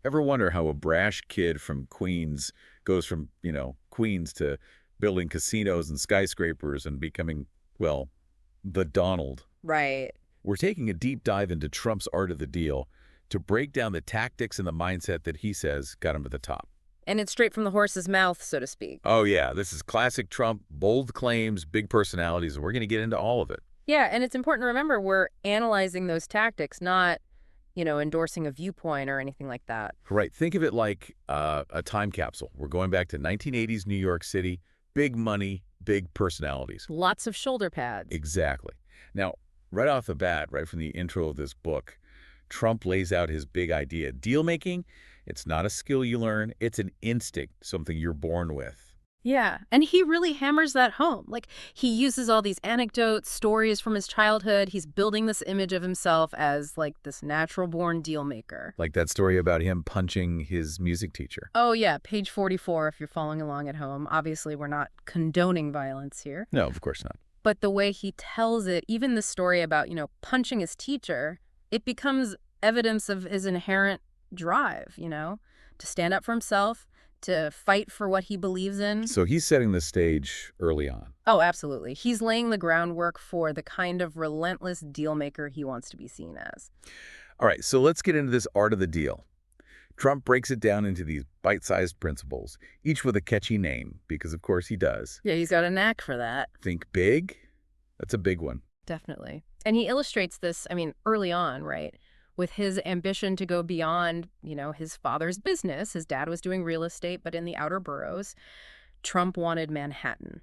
Ever wonder how a brash kid from Queens goes from, Queens to building casinos and skyscrapers and becoming, well, the Donald? Right. We're taking a deep dive into Trump's art of the deal to break down the tactics and the mindset that he says got him to the top. And it's straight from the horse's mouth, so to speak. Oh, yeah, this is classic Trump, bold claims, big personalities, and we're going to get into all of it. Yeah, and it's important to remember we're analyzing those tactics, not, endorsing a viewpoint or anything like that. Right. Think of it like a time capsule. We're going back to 1980s New York City, big money, big personalities. Lots of shoulder pads. Exactly. Now, right off the bat, right from the intro of this book, Trump lays out his big idea. Deal making, it's not a skill you learn, it's an instinct, something you're born with. Yeah, and he really hammers that home. Like, he uses all these anecdotes, stories from his childhood. He's building this image of himself as, like, this natural-born deal maker. Like that story about him punching his music teacher. Oh, yeah, page 44 if you're following along at home. Obviously, we're not condoning violence here. No, of course not. But the way he tells it, even the story about, punching his teacher, it becomes evidence of his inherent drive, to stand up for himself, to fight for what he believes in. So he's setting the stage early on. Oh, absolutely. He's laying the groundwork for the kind of relentless deal maker he wants to be seen as. All right, so let's get into this art of the deal. Trump breaks it down into these bite-sized principles, each with a catchy name, because of course he does. Yeah, he's got a knack for that. Think big? That's a big one. Definitely. And he illustrates this, early on, right? With his ambition to go beyond, his father's business. His dad was doing real estate, but in the outer boroughs. Trump wanted Manhattan.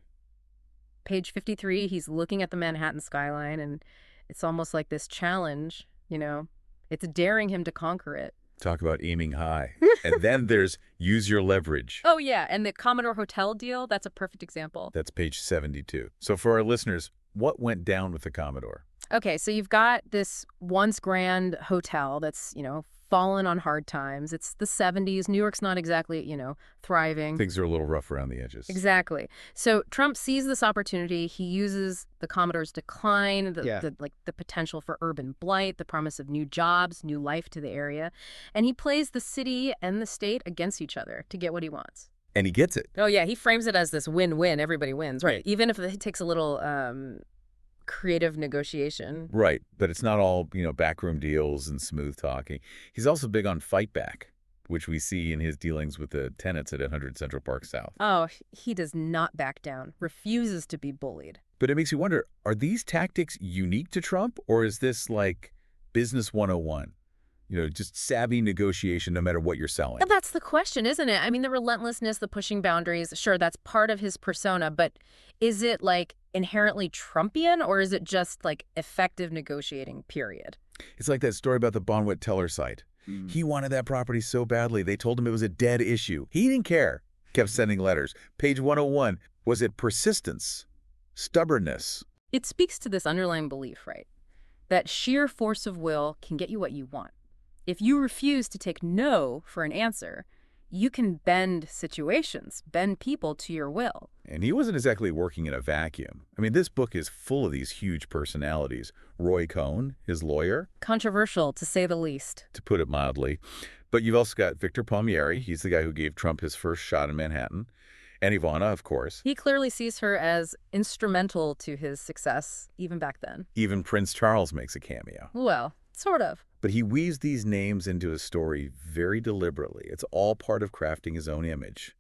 Page 53, he's looking at the Manhattan skyline, and it's almost like this challenge, It's daring him to conquer it. Talk about aiming high. And then there's use your leverage. Oh, yeah, and the Commodore Hotel deal, that's a perfect example. That's page 72. So for our listeners, what went down with the Commodore? Okay, so you've got this once grand hotel that's, fallen on hard times. It's the 70s. New York's not exactly, thriving. Things are a little rough around the edges. Exactly. So Trump sees this opportunity. He uses the Commodore's decline, the potential for urban blight, the promise of new jobs, new life to the area. And he plays the city and the state against each other to get what he wants. And he gets it. Oh, yeah. He frames it as this win-win. Everybody wins. Right. Even if it takes a little creative negotiation. Right. But it's not all, backroom deals and smooth talking. He's also big on fight back, which we see in his dealings with the tenants at 100 Central Park South. Oh, he does not back down, refuses to be bullied. But it makes you wonder, are these tactics unique to Trump, or is this like business 101? Just savvy negotiation no matter what you're selling. And that's the question, isn't it? The relentlessness, the pushing boundaries, sure, that's part of his persona, but is it like inherently Trumpian, or is it just like effective negotiating, period? It's like that story about the Bonwit Teller site. He wanted that property so badly, they told him it was a dead issue. He didn't care, kept sending letters. Page 101, was it persistence, stubbornness? It speaks to this underlying belief, right? That sheer force of will can get you what you want. If you refuse to take no for an answer, you can bend situations, bend people to your will. And he wasn't exactly working in a vacuum. This book is full of these huge personalities. Roy Cohn, his lawyer. Controversial, to say the least. To put it mildly. But you've also got Victor Palmieri. He's the guy who gave Trump his first shot in Manhattan. And Ivana, of course. He clearly sees her as instrumental to his success, even back then. Even Prince Charles makes a cameo. Well, sort of. But he weaves these names into his story very deliberately. It's all part of crafting his own image.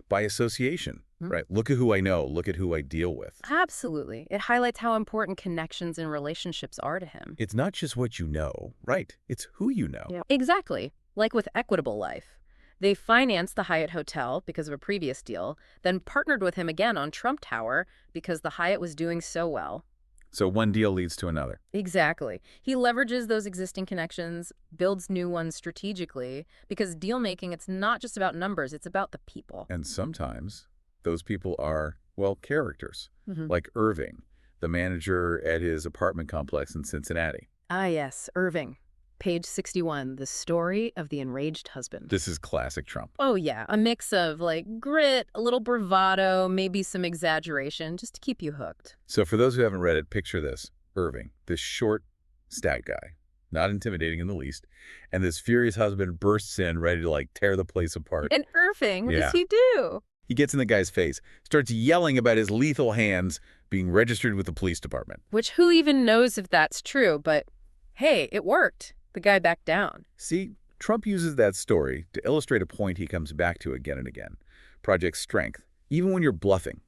By association, right? Look at who I know. Look at who I deal with. Absolutely. It highlights how important connections and relationships are to him. It's not just what you know, right? It's who you know. Yeah. Exactly. Like with Equitable Life. They financed the Hyatt Hotel because of a previous deal, then partnered with him again on Trump Tower because the Hyatt was doing so well. So one deal leads to another. Exactly. He leverages those existing connections, builds new ones strategically, because deal-making, it's not just about numbers, it's about the people. And sometimes those people are, characters, like Irving, the manager at his apartment complex in Cincinnati. Ah, yes, Irving. Page 61, the story of the enraged husband. This is classic Trump. Oh, yeah, a mix of, grit, a little bravado, maybe some exaggeration, just to keep you hooked. So for those who haven't read it, picture this. Irving, this short, stout guy, not intimidating in the least. And this furious husband bursts in, ready to, like, tear the place apart. And Irving, what Yeah. does he do? He gets in the guy's face, starts yelling about his lethal hands being registered with the police department. Which who even knows if that's true, but hey, it worked. The guy backed down. See, Trump uses that story to illustrate a point he comes back to again and again. Project strength. Even when you're bluffing,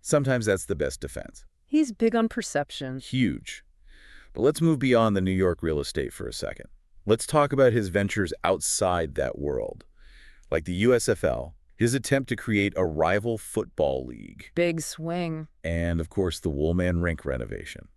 sometimes that's the best defense. He's big on perception. Huge. But let's move beyond the New York real estate for a second. Let's talk about his ventures outside that world. Like the USFL, his attempt to create a rival football league. Big swing. And, of course, the Woolman Rink renovation.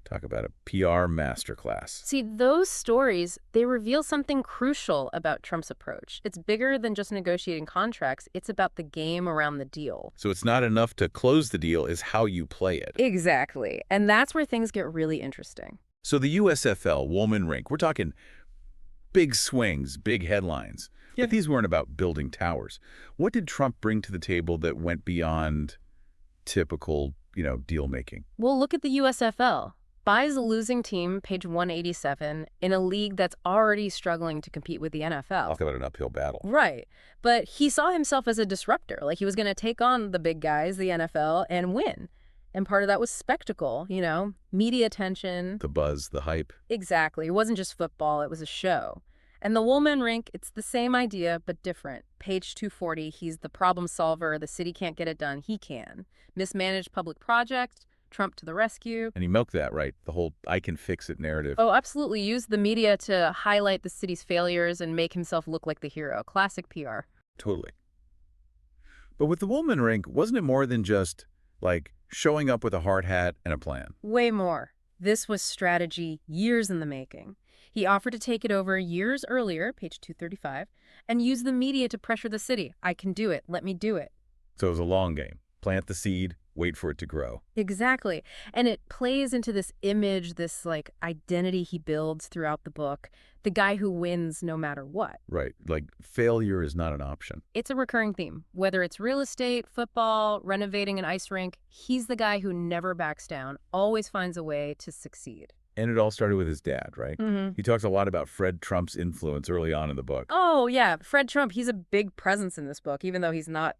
Talk about a PR masterclass. See, those stories, they reveal something crucial about Trump's approach. It's bigger than just negotiating contracts. It's about the game around the deal. So it's not enough to close the deal, it's how you play it. Exactly. And that's where things get really interesting. So the USFL, Woolman Rink, we're talking big swings, big headlines. Yeah. But these weren't about building towers. What did Trump bring to the table that went beyond typical, deal making? Well, look at the USFL. Buys a losing team, page 187, in a league that's already struggling to compete with the NFL. Talk about an uphill battle. Right. But he saw himself as a disruptor. Like he was going to take on the big guys, the NFL, and win. And part of that was spectacle, media attention. The buzz, the hype. Exactly. It wasn't just football, it was a show. And the Woolman Rink, it's the same idea, but different. Page 240, he's the problem solver. The city can't get it done. He can. Mismanaged public project. Trump to the rescue. And he milked that, right? The whole I can fix it narrative. Oh, absolutely. Used the media to highlight the city's failures and make himself look like the hero. Classic PR. Totally. But with the Woolman Rink, wasn't it more than just, like, showing up with a hard hat and a plan? Way more. This was strategy years in the making. He offered to take it over years earlier, page 235, and use the media to pressure the city. I can do it. Let me do it. So it was a long game. Plant the seed, wait for it to grow. Exactly. And it plays into this image, this identity he builds throughout the book, the guy who wins no matter what. Right. Like failure is not an option. It's a recurring theme. Whether it's real estate, football, renovating an ice rink, he's the guy who never backs down, always finds a way to succeed. And it all started with his dad, right? Mm-hmm. He talks a lot about Fred Trump's influence early on in the book. Oh, yeah. Fred Trump, he's a big presence in this book, even though he's not,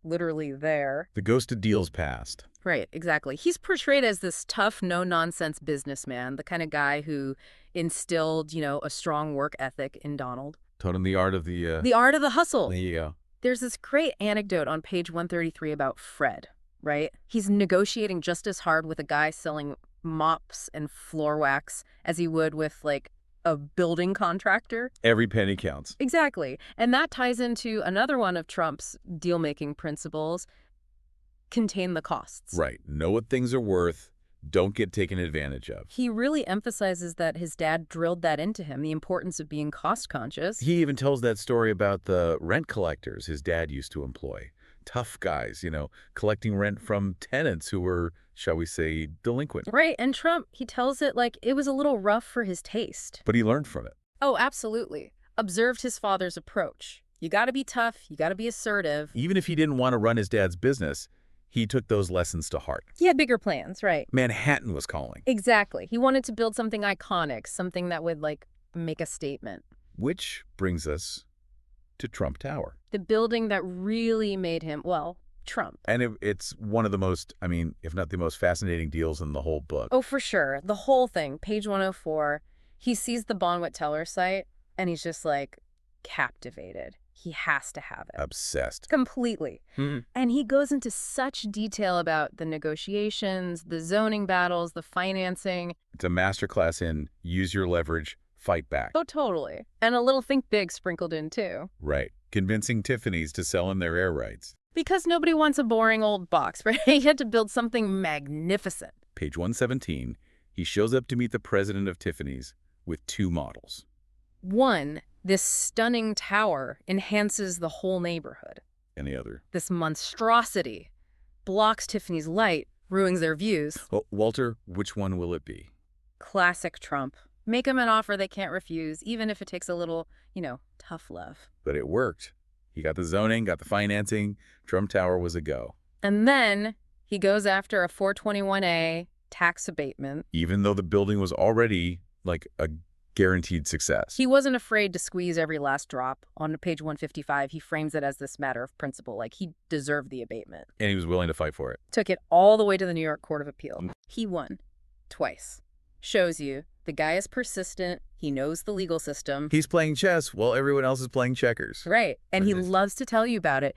literally there. The ghost of deals past. Right, exactly. He's portrayed as this tough, no-nonsense businessman, the kind of guy who instilled, a strong work ethic in Donald. Taught him the art of the... The art of the hustle. There you go. There's this great anecdote on page 133 about Fred, right? He's negotiating just as hard with a guy selling mops and floor wax as he would with, a building contractor. Every penny counts. Exactly. And that ties into another one of Trump's deal-making principles, contain the costs. Right. Know what things are worth. Don't get taken advantage of. He really emphasizes that his dad drilled that into him, the importance of being cost-conscious. He even tells that story about the rent collectors his dad used to employ. Tough guys, collecting rent from tenants who were, shall we say, delinquent. Right, and Trump, he tells it like it was a little rough for his taste. But he learned from it. Oh, absolutely. Observed his father's approach. You gotta be tough, you gotta be assertive. Even if he didn't want to run his dad's business, he took those lessons to heart. He had bigger plans, right? Manhattan was calling. Exactly. He wanted to build something iconic, something that would, make a statement. Which brings us to Trump Tower. The building that really made him, Trump. And it's one of the most, if not the most fascinating deals in the whole book. Oh, for sure. The whole thing, page 104, he sees the Bonwit Teller site, and he's just, captivated. He has to have it. Obsessed. Completely. Mm-hmm. And he goes into such detail about the negotiations, the zoning battles, the financing. It's a masterclass in use your leverage, fight back. Oh, totally. And a little think big sprinkled in, too. Right. Convincing Tiffany's to sell him their air rights. Because nobody wants a boring old box, right? He had to build something magnificent. Page 117, he shows up to meet the president of Tiffany's with two models. One, this stunning tower enhances the whole neighborhood. And the other. This monstrosity blocks Tiffany's light, ruins their views. Oh, Walter, which one will it be? Classic Trump. Make them an offer they can't refuse, even if it takes a little, tough love. But it worked. He got the zoning, got the financing. Trump Tower was a go. And then he goes after a 421A tax abatement. Even though the building was already like a guaranteed success. He wasn't afraid to squeeze every last drop. On page 155, he frames it as this matter of principle, like he deserved the abatement. And he was willing to fight for it. Took it all the way to the New York Court of Appeal. He won. Twice. Shows you the guy is persistent. He knows the legal system. He's playing chess while everyone else is playing checkers. Right. And he loves to tell you about it.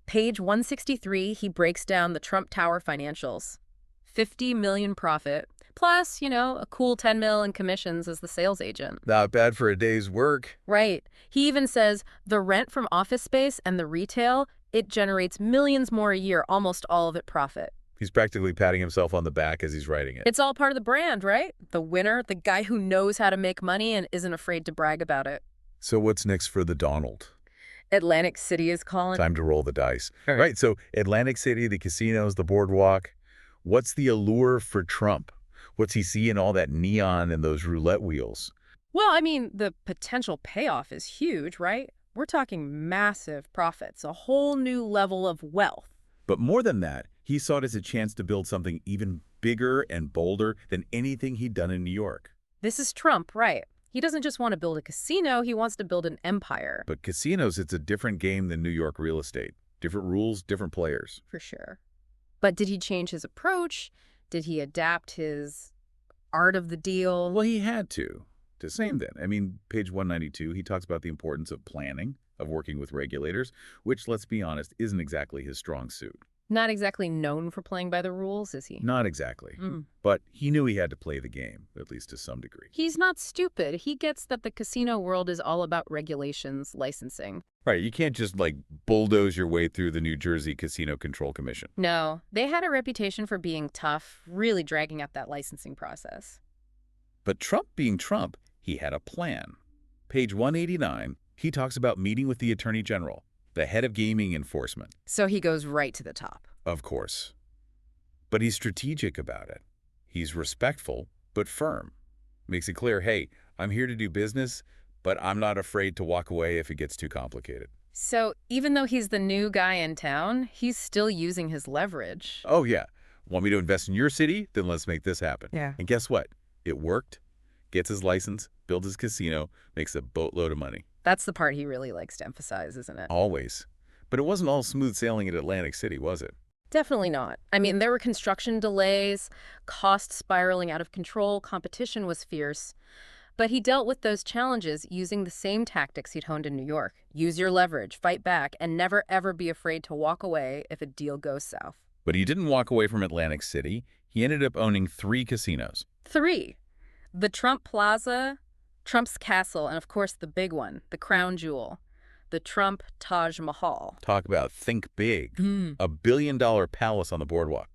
Page 163, he breaks down the Trump Tower financials. 50 million profit, plus, a cool 10 mil in commissions as the sales agent. Not bad for a day's work. Right. He even says the rent from office space and the retail, it generates millions more a year, almost all of it profit. He's practically patting himself on the back as he's writing it. It's all part of the brand, right? The winner, the guy who knows how to make money and isn't afraid to brag about it. So what's next for the Donald? Atlantic City is calling. Time to roll the dice. Right, so Atlantic City, the casinos, the boardwalk. What's the allure for Trump? What's he see in all that neon and those roulette wheels? Well, the potential payoff is huge, right? We're talking massive profits, a whole new level of wealth. But more than that, he saw it as a chance to build something even bigger and bolder than anything he'd done in New York. This is Trump, right? He doesn't just want to build a casino, he wants to build an empire. But casinos, it's a different game than New York real estate. Different rules, different players. For sure. But did he change his approach? Did he adapt his art of the deal? Well, he had to same then. Page 192, he talks about the importance of planning, of working with regulators, which, let's be honest, isn't exactly his strong suit. Not exactly known for playing by the rules, is he? Not exactly. But he knew he had to play the game, at least to some degree. He's not stupid. He gets that the casino world is all about regulations, licensing. Right, you can't just, bulldoze your way through the New Jersey Casino Control Commission. No, they had a reputation for being tough, really dragging out that licensing process. But Trump being Trump, he had a plan. Page 189, he talks about meeting with the Attorney General, the head of gaming enforcement. So he goes right to the top. Of course. But he's strategic about it. He's respectful, but firm. Makes it clear, hey, I'm here to do business, but I'm not afraid to walk away if it gets too complicated. So even though he's the new guy in town, he's still using his leverage. Oh, yeah. Want me to invest in your city? Then let's make this happen. Yeah. And guess what? It worked. Gets his license, builds his casino, makes a boatload of money. That's the part he really likes to emphasize, isn't it? Always. But it wasn't all smooth sailing at Atlantic City, was it? Definitely not. There were construction delays, costs spiraling out of control, competition was fierce. But he dealt with those challenges using the same tactics he'd honed in New York. Use your leverage, fight back, and never ever be afraid to walk away if a deal goes south. But he didn't walk away from Atlantic City. He ended up owning 3 casinos. 3. The Trump Plaza, Trump's Castle, and of course the big one, the crown jewel, the Trump Taj Mahal. Talk about think big. A $1 billion palace on the boardwalk.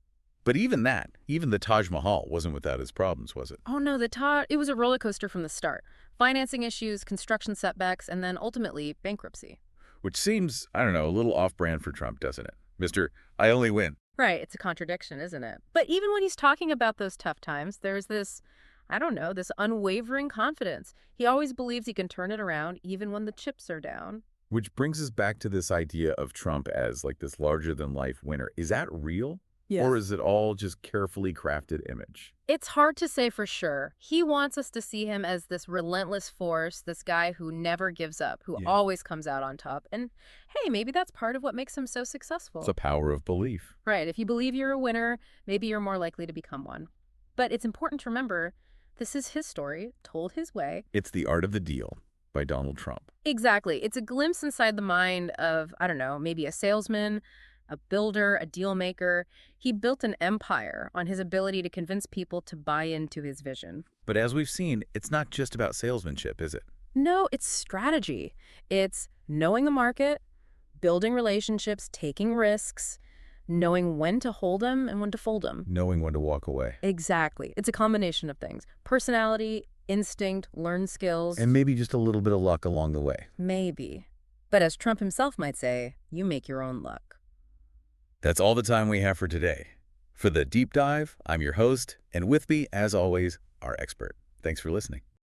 But even the Taj Mahal wasn't without its problems, was it? Oh no, it was a roller coaster from the start. Financing issues, construction setbacks, and then ultimately bankruptcy. Which seems, a little off-brand for Trump, doesn't it? Mr. I only win. Right, it's a contradiction, isn't it? But even when he's talking about those tough times, there's this unwavering confidence. He always believes he can turn it around even when the chips are down. Which brings us back to this idea of Trump as this larger-than-life winner. Is that real? Yes. Or is it all just carefully crafted image? It's hard to say for sure. He wants us to see him as this relentless force, this guy who never gives up, who always comes out on top. And hey, maybe that's part of what makes him so successful. It's the power of belief. Right. If you believe you're a winner, maybe you're more likely to become one. But it's important to remember, this is his story, told his way. It's The Art of the Deal by Donald Trump. Exactly. It's a glimpse inside the mind of, maybe a salesman, a builder, a deal maker. He built an empire on his ability to convince people to buy into his vision. But as we've seen, it's not just about salesmanship, is it? No, it's strategy. It's knowing the market, building relationships, taking risks, knowing when to hold them and when to fold them. Knowing when to walk away. Exactly. It's a combination of things. Personality, instinct, learned skills. And maybe just a little bit of luck along the way. Maybe. But as Trump himself might say, you make your own luck. That's all the time we have for today. For the deep dive, I'm your host, and with me, as always, our expert. Thanks for listening.